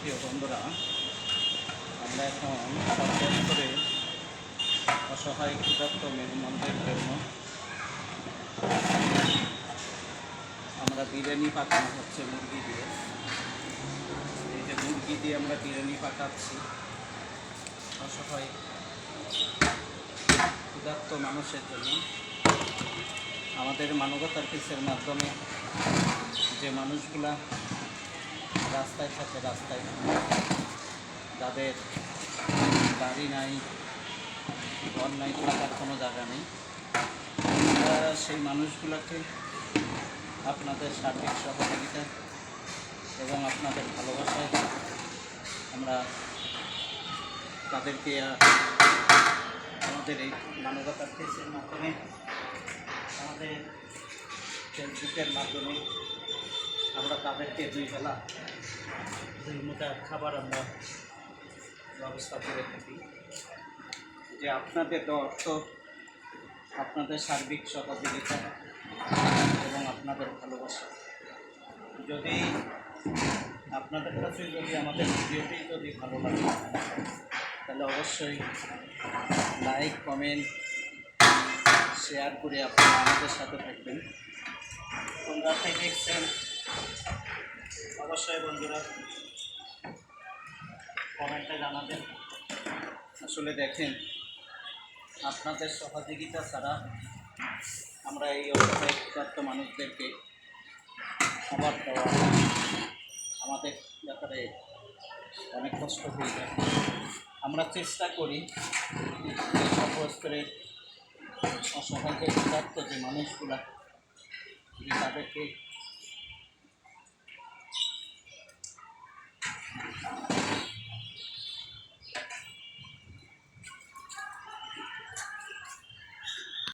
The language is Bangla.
প্রিয় বন্ধুরা, আমরা এখন সর্বস্তরে অসহায় ক্ষুধার্ত মেহমানদের জন্য আমরা বিরিয়ানি পাকানো হচ্ছে মুরগি দিয়ে। এই যে মুরগি দিয়ে আমরা বিরিয়ানি পাকাচ্ছি অসহায় ক্ষুধার্ত মানুষের জন্য। আমাদের মানবতার কিসের মাধ্যমে যে মানুষগুলা রাস্তায় থাকে, রাস্তায় যাদের বাড়ি নাই, ঘর নাই, থাকার কোনো জায়গা নেই, সেই মানুষগুলোকে আপনাদের সার্বিক সহযোগিতা এবং আপনাদের ভালোবাসায় আমরা তাদেরকে আমাদের এই মানবতার কেসের মাধ্যমে, আমাদের ফেসবুকের মাধ্যমে আমরা তাদেরকে দুই মুঠা খাবার আমরা ব্যবস্থা করে থাকি। যে আপনাদের অর্থ, আপনাদের সার্বিক সহযোগিতা এবং আপনাদের ভালোবাসা, যদি আপনাদের কাছে যদি আমাদের ভিডিওটি যদি ভালো লাগে তাহলে অবশ্যই লাইক, কমেন্ট, শেয়ার করে আপনারা আমাদের সাথে থাকবেন। তোমরা দেখছেন অবশ্যই বন্ধুরা কমেন্টে জানাবেন। আসলে দেখেন, আপনাদের সহযোগিতা ছাড়া আমরা এই অসহায় ক্ষুধার্ত মানুষদেরকে খাবার দেওয়া আমাদের ব্যাপারে অনেক কষ্ট হয়ে যায়। আমরা চেষ্টা করি সর্বস্তরের অসহায় ক্ষুধার্ত যে মানুষগুলা, তাদেরকে